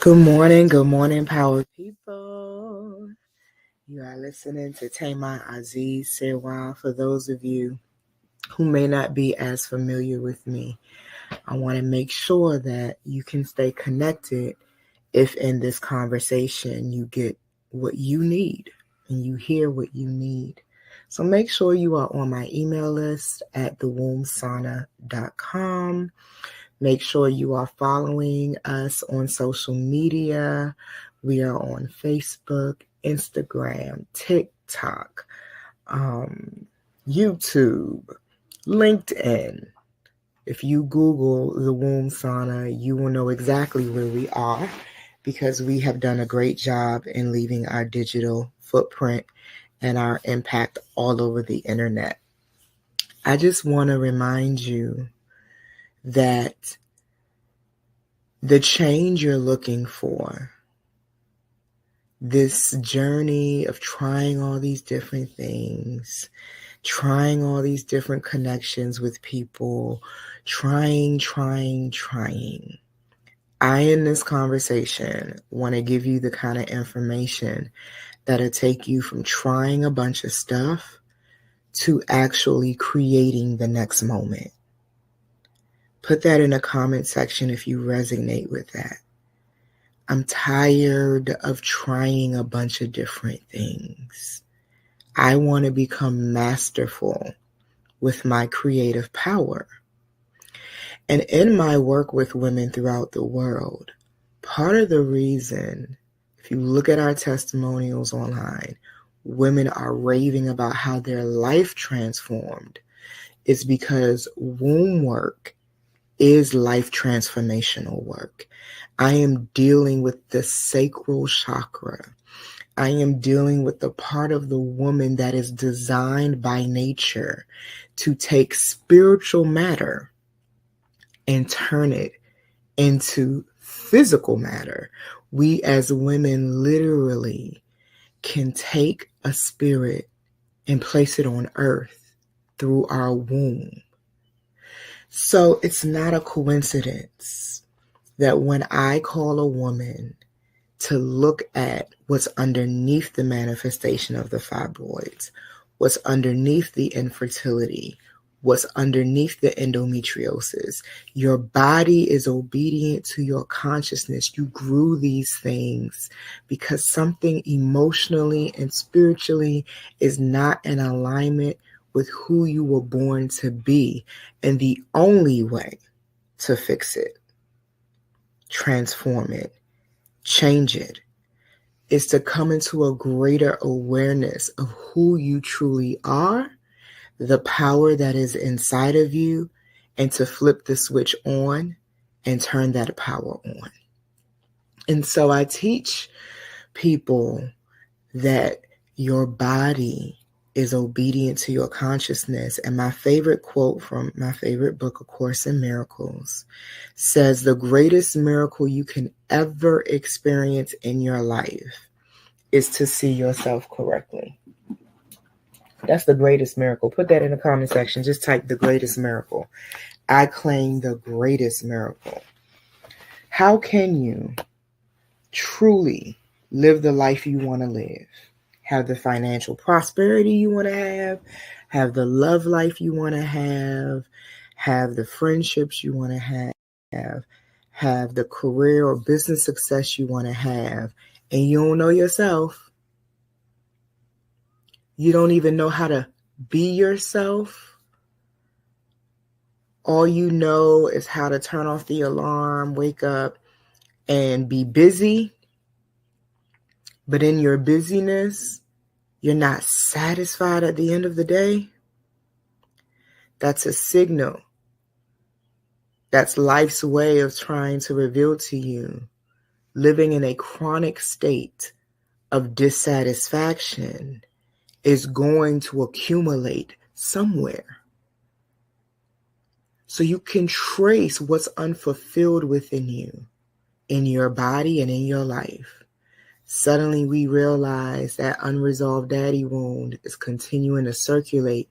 Good morning, power people. You are listening to Thema Aziz Sirwa. For those of you who may not be as familiar with me, I want to make sure that you can stay connected if in this conversation you get what you need and you hear what you need. So make sure you are on my email list at thewombsauna.com. Make sure you are following us on social media. We are on Facebook, Instagram, TikTok, YouTube, LinkedIn. If you Google the Womb Sauna, you will know exactly where we are because we have done a great job in leaving our digital footprint and our impact all over the internet. I just want to remind you that the change you're looking for, this journey of trying all these different things, trying all these different connections with people, trying. I, in this conversation, want to give you the kind of information that'll take you from trying a bunch of stuff to actually creating the next moment. Put that in the comment section if you resonate with that. I'm tired of trying a bunch of different things. I want to become masterful with my creative power. And in my work with women throughout the world, part of the reason, if you look at our testimonials online, women are raving about how their life transformed, is because womb work is life transformational work. I am dealing with the sacral chakra. I am dealing with the part of the woman that is designed by nature to take spiritual matter and turn it into physical matter. We as women literally can take a spirit and place it on earth through our womb. So it's not a coincidence that when I call a woman to look at what's underneath the manifestation of the fibroids, what's underneath the infertility, what's underneath the endometriosis, your body is obedient to your consciousness. You grew these things because something emotionally and spiritually is not in alignment with who you were born to be. And the only way to fix it, transform it, change it, is to come into a greater awareness of who you truly are, the power that is inside of you, and to flip the switch on and turn that power on. And so I teach people that your body is obedient to your consciousness. And my favorite quote from my favorite book, A Course in Miracles, says the greatest miracle you can ever experience in your life is to see yourself correctly. That's the greatest miracle. Put that in the comment section. Just type the greatest miracle. I claim the greatest miracle. How can you truly live the life you want to live? Have the financial prosperity you want to have the love life you want to have the friendships you want to have the career or business success you want to have, and you don't know yourself. You don't even know how to be yourself. All you know is how to turn off the alarm, wake up, and be busy. But in your busyness, you're not satisfied at the end of the day. That's a signal. That's life's way of trying to reveal to you, living in a chronic state of dissatisfaction is going to accumulate somewhere. So you can trace what's unfulfilled within you, in your body and in your life. Suddenly we realize that unresolved daddy wound is continuing to circulate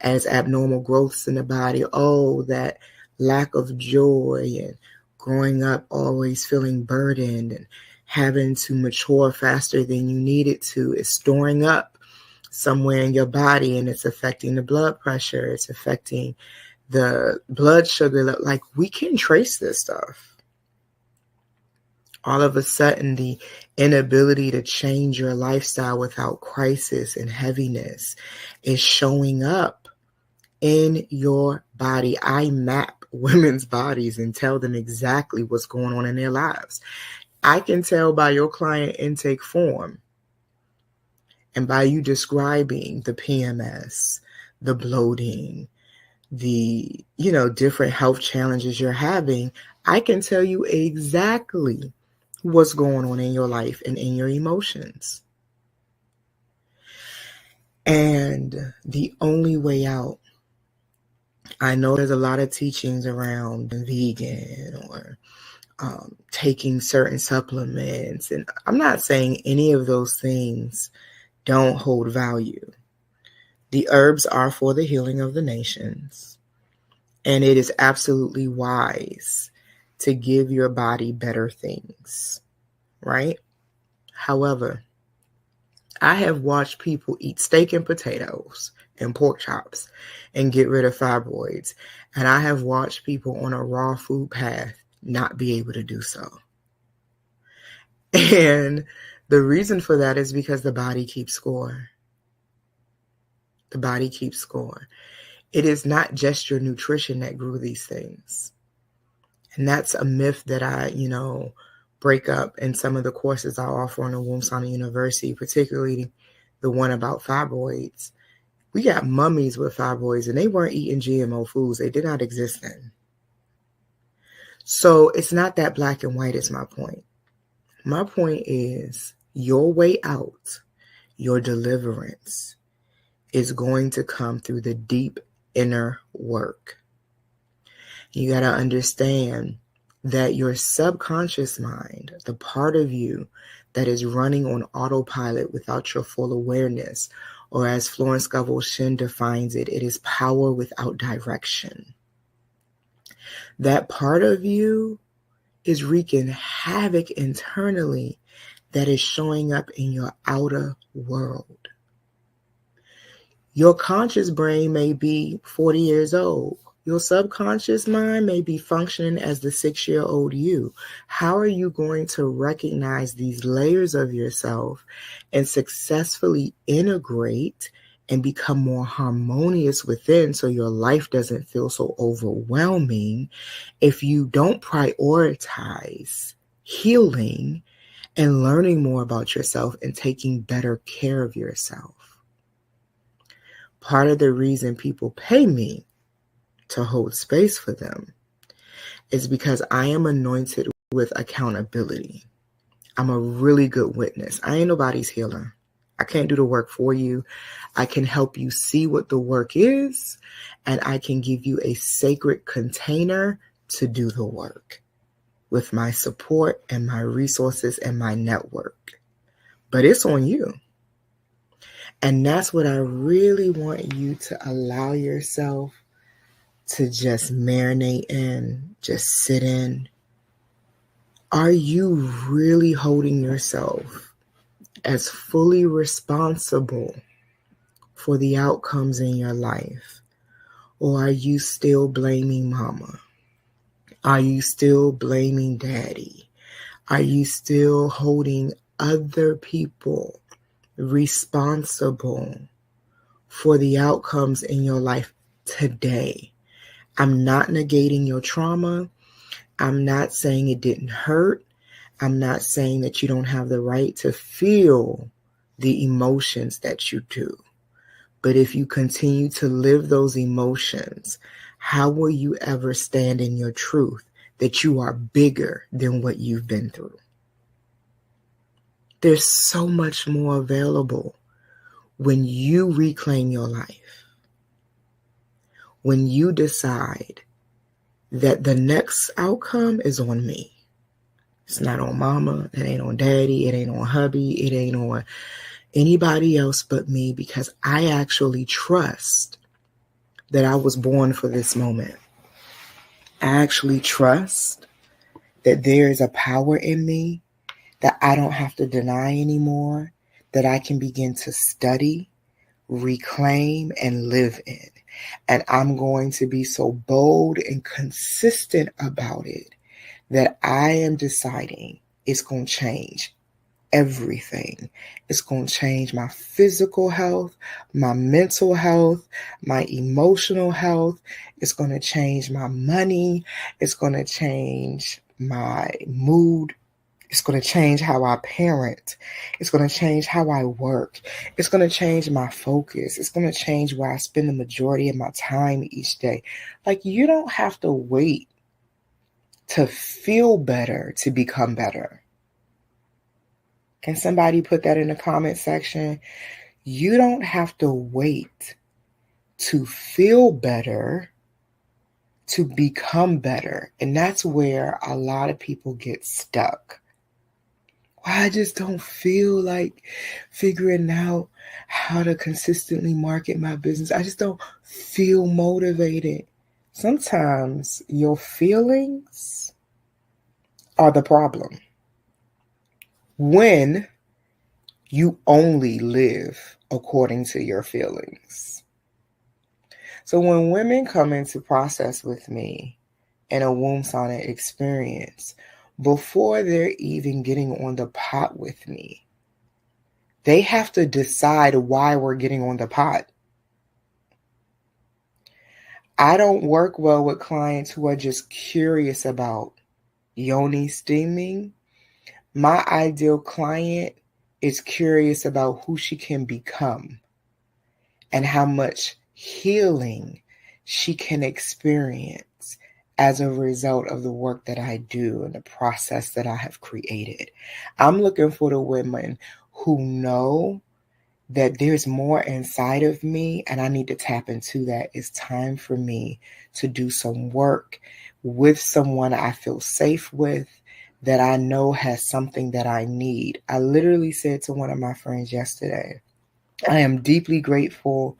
as abnormal growths in the body. Oh, that lack of joy and growing up always feeling burdened and having to mature faster than you needed to is storing up somewhere in your body, and it's affecting the blood pressure. It's affecting the blood sugar. Like, we can trace this stuff. All of a sudden, the inability to change your lifestyle without crisis and heaviness is showing up in your body. I map women's bodies and tell them exactly what's going on in their lives. I can tell by your client intake form and by you describing the PMS, the bloating, the, different health challenges you're having. I can tell you exactly what's going on in your life and in your emotions. And the only way out, I know there's a lot of teachings around vegan or taking certain supplements. And I'm not saying any of those things don't hold value. The herbs are for the healing of the nations. And it is absolutely wise to give your body better things, right? However, I have watched people eat steak and potatoes and pork chops and get rid of fibroids. And I have watched people on a raw food path not be able to do so. And the reason for that is because the body keeps score. The body keeps score. It is not just your nutrition that grew these things. And that's a myth that I, break up in some of the courses I offer on the Womb Sauna University, particularly the one about fibroids. We got mummies with fibroids, and they weren't eating GMO foods. They did not exist then. So it's not that black and white is my point. My point is your way out, your deliverance is going to come through the deep inner work. You got to understand that your subconscious mind, the part of you that is running on autopilot without your full awareness, or as Florence Scovel-Shinn defines it, it is power without direction. That part of you is wreaking havoc internally that is showing up in your outer world. Your conscious brain may be 40 years old. Your subconscious mind may be functioning as the 6-year-old you. How are you going to recognize these layers of yourself and successfully integrate and become more harmonious within so your life doesn't feel so overwhelming if you don't prioritize healing and learning more about yourself and taking better care of yourself? Part of the reason people pay me to hold space for them is because I am anointed with accountability. I'm a really good witness. I ain't nobody's healer. I can't do the work for you. I can help you see what the work is, and I can give you a sacred container to do the work with my support and my resources and my network. But it's on you. And that's what I really want you to allow yourself to just marinate in, just sit in. Are you really holding yourself as fully responsible for the outcomes in your life? Or are you still blaming mama? Are you still blaming daddy? Are you still holding other people responsible for the outcomes in your life today? I'm not negating your trauma. I'm not saying it didn't hurt. I'm not saying that you don't have the right to feel the emotions that you do. But if you continue to live those emotions, how will you ever stand in your truth that you are bigger than what you've been through? There's so much more available when you reclaim your life. When you decide that the next outcome is on me. It's not on mama, it ain't on daddy, it ain't on hubby, it ain't on anybody else but me, because I actually trust that I was born for this moment. I actually trust that there is a power in me that I don't have to deny anymore, that I can begin to study, reclaim, and live in. And I'm going to be so bold and consistent about it that I am deciding it's going to change everything. It's going to change my physical health, my mental health, my emotional health. It's going to change my money. It's going to change my mood. It's going to change how I parent. It's going to change how I work. It's going to change my focus. It's going to change where I spend the majority of my time each day. Like, you don't have to wait to feel better to become better. Can somebody put that in the comment section? You don't have to wait to feel better to become better. And that's where a lot of people get stuck. I just don't feel like figuring out how to consistently market my business. I just don't feel motivated. Sometimes your feelings are the problem. When you only live according to your feelings. So when women come into process with me in a womb sauna experience, before they're even getting on the pot with me, they have to decide why we're getting on the pot. I don't work well with clients who are just curious about yoni steaming. My ideal client is curious about who she can become and how much healing she can experience as a result of the work that I do and the process that I have created. I'm looking for the women who know that there's more inside of me and I need to tap into that. It's time for me to do some work with someone I feel safe with, that I know has something that I need. I literally said to one of my friends yesterday, I am deeply grateful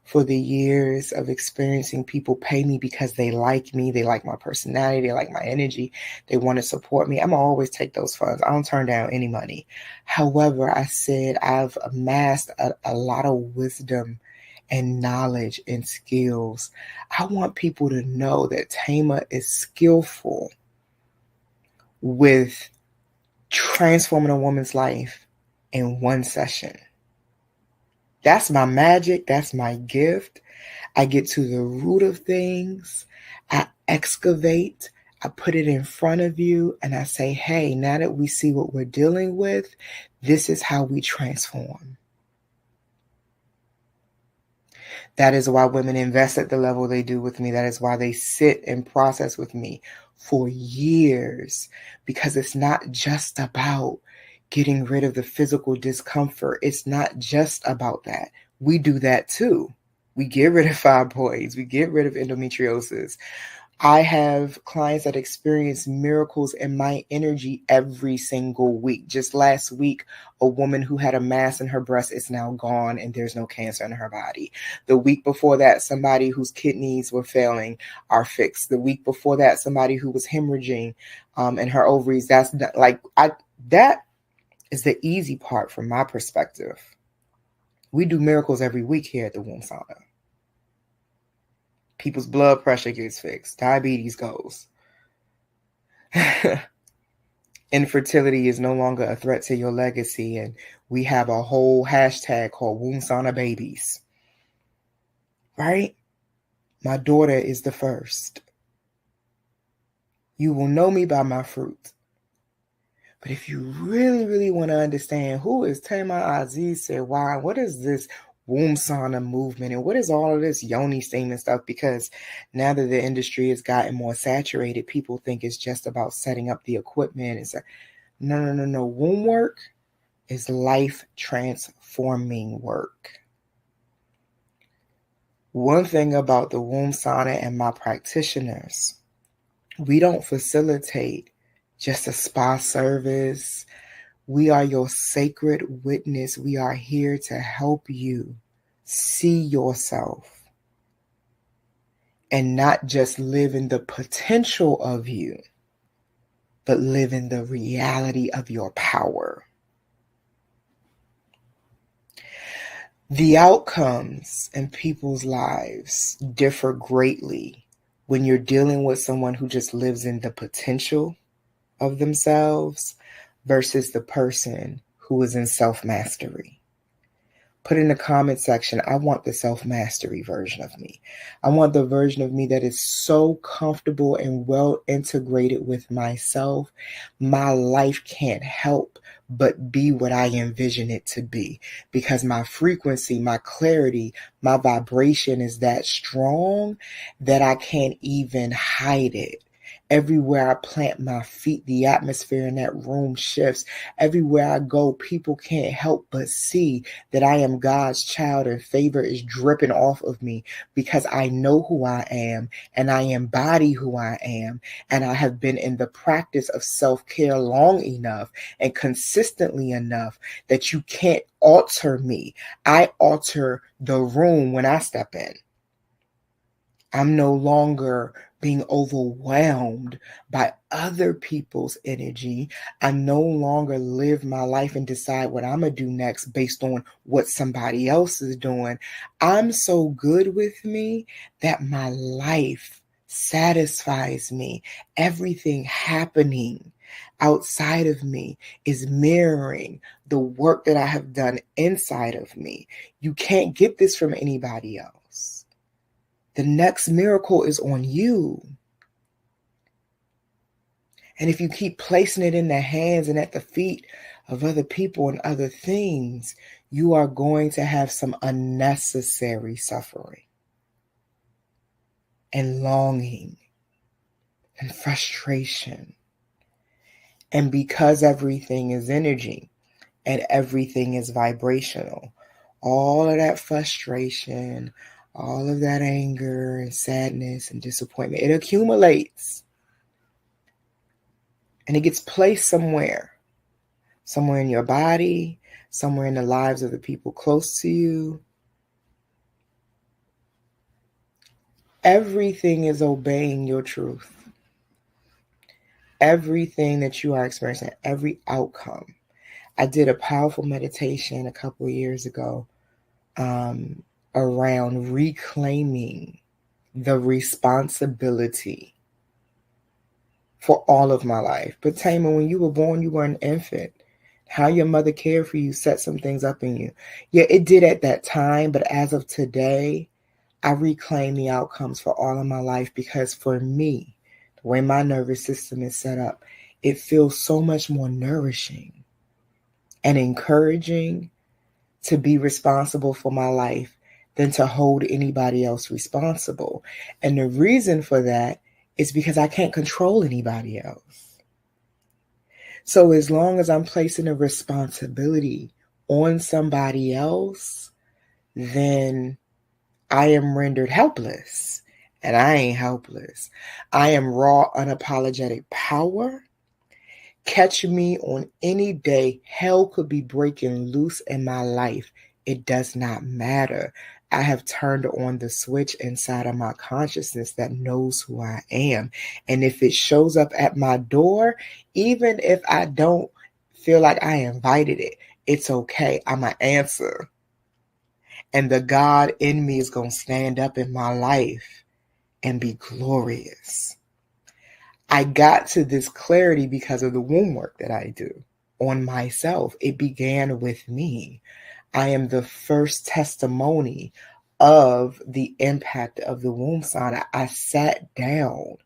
for the years of experiencing people pay me because they like me, they like my personality, they like my energy, they want to support me. I'm going to always take those funds. I don't turn down any money. However, I said I've amassed a lot of wisdom and knowledge and skills. I want people to know that Thema is skillful with transforming a woman's life in one session. That's my magic. That's my gift. I get to the root of things. I excavate. I put it in front of you and I say, hey, now that we see what we're dealing with, this is how we transform. That is why women invest at the level they do with me. That is why they sit and process with me for years, because it's not just about getting rid of the physical discomfort. It's not just about that. We do that too. We get rid of fibroids. We get rid of endometriosis. I have clients that experience miracles in my energy every single week. Just last week, a woman who had a mass in her breast is now gone and there's no cancer in her body. The week before that, somebody whose kidneys were failing are fixed. The week before that, somebody who was hemorrhaging in her ovaries, that is the easy part from my perspective. We do miracles every week here at the Womb Sauna. People's blood pressure gets fixed. Diabetes goes. Infertility is no longer a threat to your legacy. And we have a whole hashtag called Womb Sauna Babies. Right? My daughter is the first. You will know me by my fruit. But if you really, really want to understand who is Thema Aziz said, why, what is this womb sauna movement and what is all of this yoni steam and stuff? Because now that the industry has gotten more saturated, people think it's just about setting up the equipment. It's no. Womb work is life transforming work. One thing about the womb sauna and my practitioners, we don't facilitate just a spa service. We are your sacred witness. We are here to help you see yourself and not just live in the potential of you, but live in the reality of your power. The outcomes in people's lives differ greatly when you're dealing with someone who just lives in the potential of themselves versus the person who is in self-mastery. Put in the comment section, I want the self-mastery version of me. I want the version of me that is so comfortable and well integrated with myself. My life can't help but be what I envision it to be, because my frequency, my clarity, my vibration is that strong that I can't even hide it. Everywhere I plant my feet, the atmosphere in that room shifts. Everywhere I go, people can't help but see that I am God's child and favor is dripping off of me, because I know who I am and I embody who I am. And I have been in the practice of self-care long enough and consistently enough that you can't alter me. I alter the room when I step in. I'm no longer being overwhelmed by other people's energy. I no longer live my life and decide what I'm going to do next based on what somebody else is doing. I'm so good with me that my life satisfies me. Everything happening outside of me is mirroring the work that I have done inside of me. You can't get this from anybody else. The next miracle is on you. And if you keep placing it in the hands and at the feet of other people and other things, you are going to have some unnecessary suffering and longing and frustration. And because everything is energy and everything is vibrational, all of that frustration, all of that anger and sadness and disappointment, it accumulates. And it gets placed somewhere in your body, somewhere in the lives of the people close to you. Everything is obeying your truth. Everything that you are experiencing, every outcome. I did a powerful meditation a couple of years ago around reclaiming the responsibility for all of my life. But Thema, when you were born, you were an infant. How your mother cared for you set some things up in you. Yeah, it did at that time, but as of today, I reclaim the outcomes for all of my life, because for me, the way my nervous system is set up, it feels so much more nourishing and encouraging to be responsible for my life than to hold anybody else responsible. And the reason for that is because I can't control anybody else. So as long as I'm placing a responsibility on somebody else, then I am rendered helpless. And I ain't helpless. I am raw, unapologetic power. Catch me on any day. Hell could be breaking loose in my life. It does not matter. I have turned on the switch inside of my consciousness that knows who I am. And if it shows up at my door, even if I don't feel like I invited it, it's okay. I'm an answer. And the God in me is going to stand up in my life and be glorious. I got to this clarity because of the womb work that I do on myself. It began with me. I am the first testimony of the impact of the womb sauna. I sat down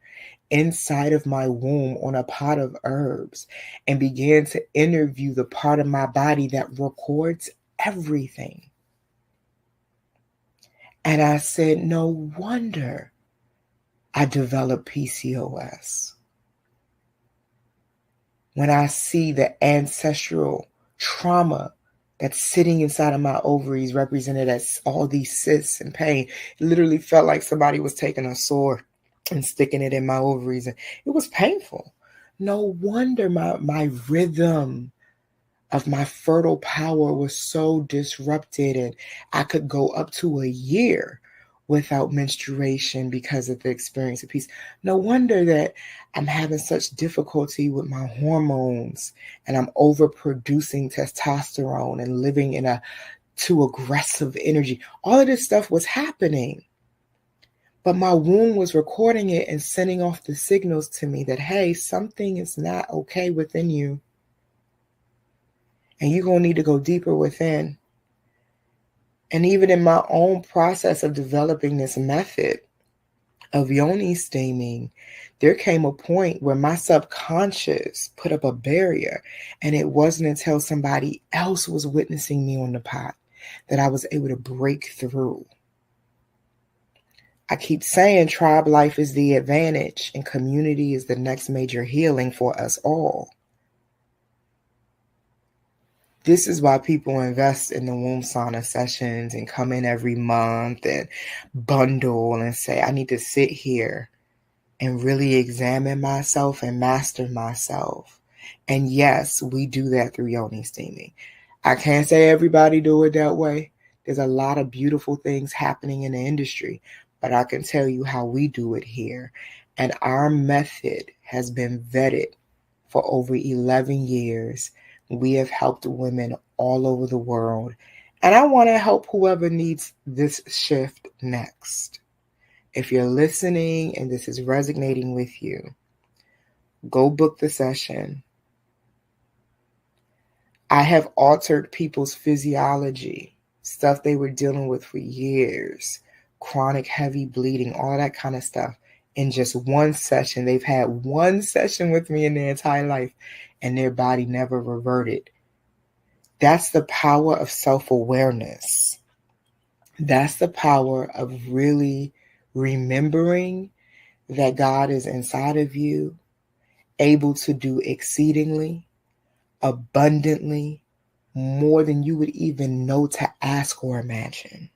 inside of my womb on a pot of herbs and began to interview the part of my body that records everything. And I said, no wonder I developed PCOS. When I see the ancestral trauma that's sitting inside of my ovaries represented as all these cysts and pain, it literally felt like somebody was taking a sword and sticking it in my ovaries. And it was painful. No wonder my rhythm of my fertile power was so disrupted, and I could go up to a year without menstruation because of the experience of peace. No wonder that I'm having such difficulty with my hormones and I'm overproducing testosterone and living in a too aggressive energy. All of this stuff was happening. But my womb was recording it and sending off the signals to me that, hey, something is not okay within you. And you're going to need to go deeper within. And even in my own process of developing this method of yoni steaming, there came a point where my subconscious put up a barrier. And it wasn't until somebody else was witnessing me on the pot that I was able to break through. I keep saying tribe life is the advantage and community is the next major healing for us all. This is why people invest in the womb sauna sessions and come in every month and bundle and say, I need to sit here and really examine myself and master myself. And yes, we do that through yoni steaming. I can't say everybody do it that way. There's a lot of beautiful things happening in the industry, but I can tell you how we do it here. And our method has been vetted for over 11 years. We have helped women all over the world. And I want to help whoever needs this shift next. If you're listening and this is resonating with you, go book the session. I have altered people's physiology, stuff they were dealing with for years, chronic heavy bleeding, all that kind of stuff. In just one session, they've had one session with me in their entire life, and their body never reverted. That's the power of self-awareness. That's the power of really remembering that God is inside of you, able to do exceedingly, abundantly, more than you would even know to ask or imagine.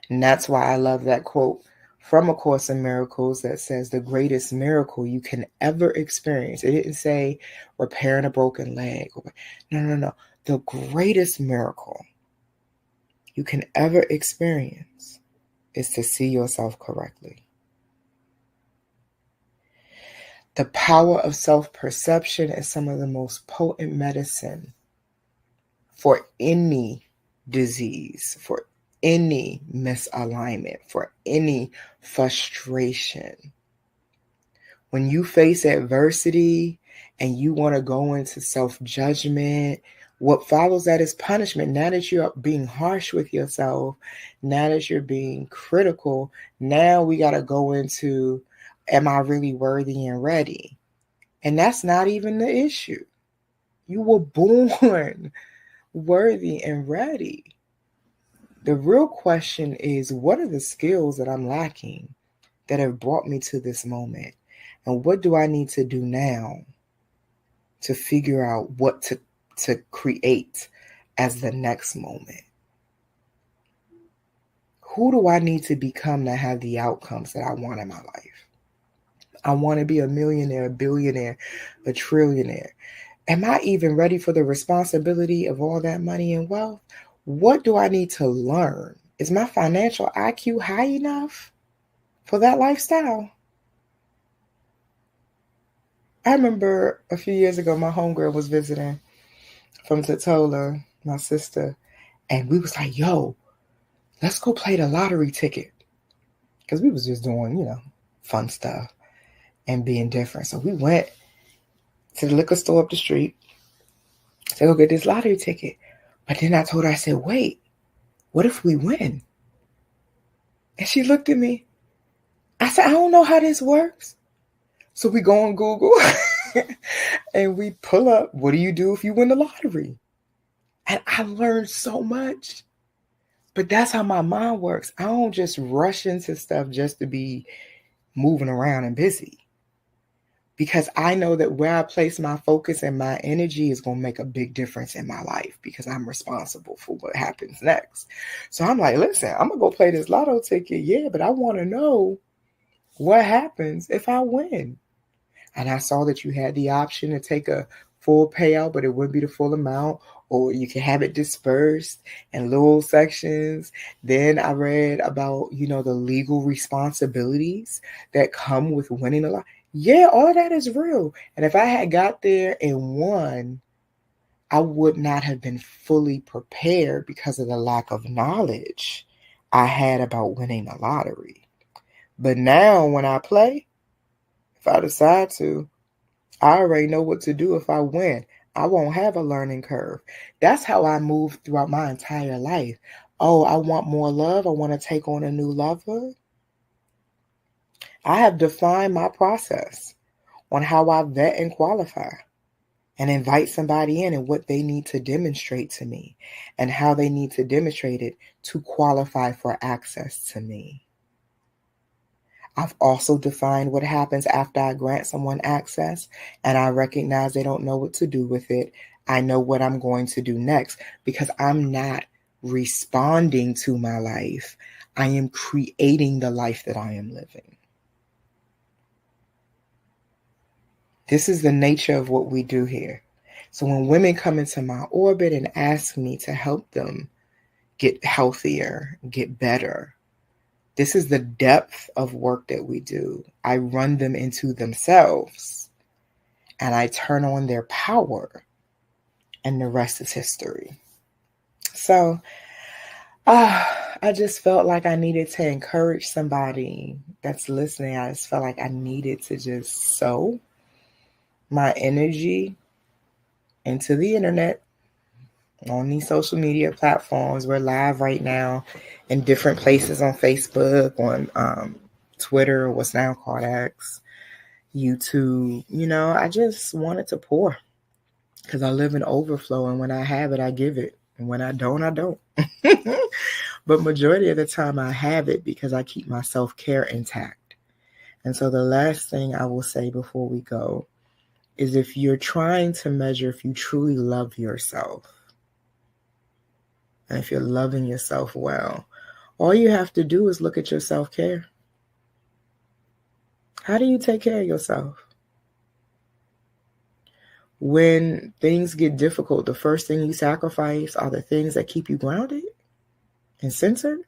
And that's why I love that quote from A Course in Miracles that says the greatest miracle you can ever experience. It didn't say repairing a broken leg. No. The greatest miracle you can ever experience is to see yourself correctly. The power of self-perception is some of the most potent medicine for any disease, for any misalignment, for any frustration. When you face adversity and you want to go into self-judgment, what follows that is punishment. Now that you're being harsh with yourself, now that you're being critical, now we got to go into, am I really worthy and ready? And that's not even the issue. You were born worthy and ready. The real question is, what are the skills that I'm lacking that have brought me to this moment? And what do I need to do now to figure out what to create as the next moment? Who do I need to become to have the outcomes that I want in my life? I want to be a millionaire, a billionaire, a trillionaire. Am I even ready for the responsibility of all that money and wealth? What do I need to learn? Is my financial IQ high enough for that lifestyle? I remember a few years ago, my homegirl was visiting from Totola, my sister, and we was like, yo, let's go play the lottery ticket. Because we was just doing, fun stuff and being different. So we went to the liquor store up the street to go get this lottery ticket. But then I told her, I said, wait, what if we win? And she looked at me. I said, I don't know how this works. So we go on Google and we pull up, what do you do if you win the lottery? And I learned so much. But that's how my mind works. I don't just rush into stuff just to be moving around and busy. Because I know that where I place my focus and my energy is going to make a big difference in my life because I'm responsible for what happens next. So I'm like, listen, I'm going to go play this lotto ticket. Yeah, but I want to know what happens if I win. And I saw that you had the option to take a full payout, but it wouldn't be the full amount, or you can have it dispersed in little sections. Then I read about, the legal responsibilities that come with winning a lot. Yeah, all that is real. And if I had got there and won, I would not have been fully prepared because of the lack of knowledge I had about winning the lottery. But now when I play, if I decide to, I already know what to do if I win. I won't have a learning curve. That's how I move throughout my entire life. Oh, I want more love. I want to take on a new lover. I have defined my process on how I vet and qualify and invite somebody in and what they need to demonstrate to me and how they need to demonstrate it to qualify for access to me. I've also defined what happens after I grant someone access and I recognize they don't know what to do with it. I know what I'm going to do next because I'm not responding to my life. I am creating the life that I am living. This is the nature of what we do here. So when women come into my orbit and ask me to help them get healthier, get better, this is the depth of work that we do. I run them into themselves and I turn on their power, and the rest is history. So I just felt like I needed to encourage somebody that's listening. I just felt like I needed to just sow my energy into the internet on these social media platforms. We're live right now in different places on Facebook, on Twitter, what's now called X, YouTube. I just wanted to pour because I live in overflow, and when I have it, I give it. And when I don't, I don't. But majority of the time I have it because I keep my self-care intact. And so the last thing I will say before we go is if you're trying to measure if you truly love yourself, and if you're loving yourself well, all you have to do is look at your self-care. How do you take care of yourself? When things get difficult, the first thing you sacrifice are the things that keep you grounded and centered.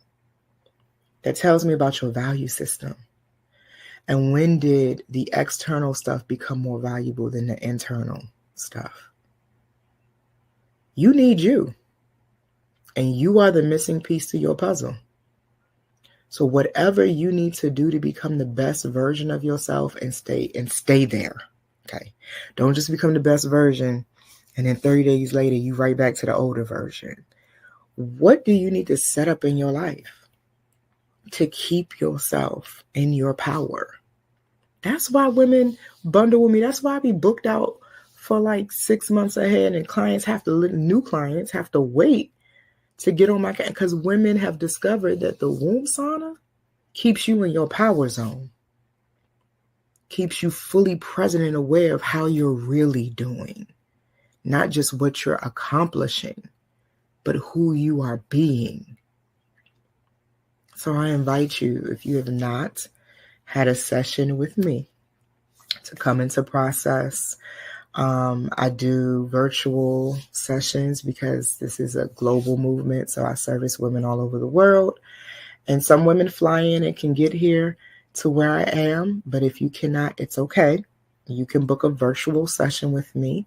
That tells me about your value system. And when did the external stuff become more valuable than the internal stuff? You need you. And you are the missing piece to your puzzle. So whatever you need to do to become the best version of yourself and stay there. Okay. Don't just become the best version and then 30 days later you right back to the older version. What do you need to set up in your life to keep yourself in your power? That's why women bundle with me. That's why I be booked out for like 6 months ahead, and new clients have to wait to get on my, because women have discovered that the womb sauna keeps you in your power zone, keeps you fully present and aware of how you're really doing, not just what you're accomplishing, but who you are being. So I invite you, if you have not had a session with me, to come into process. I do virtual sessions because this is a global movement. So I service women all over the world. And some women fly in and can get here to where I am. But if you cannot, it's okay. You can book a virtual session with me.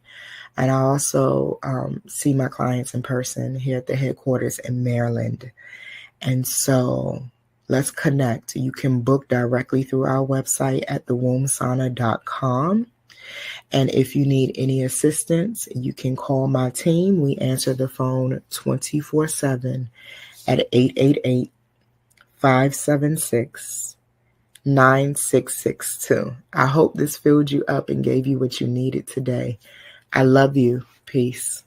And I also see my clients in person here at the headquarters in Maryland. And so let's connect. You can book directly through our website at thewombsauna.com. And if you need any assistance, you can call my team. We answer the phone 24/7 at 888-576-9662. I hope this filled you up and gave you what you needed today. I love you. Peace.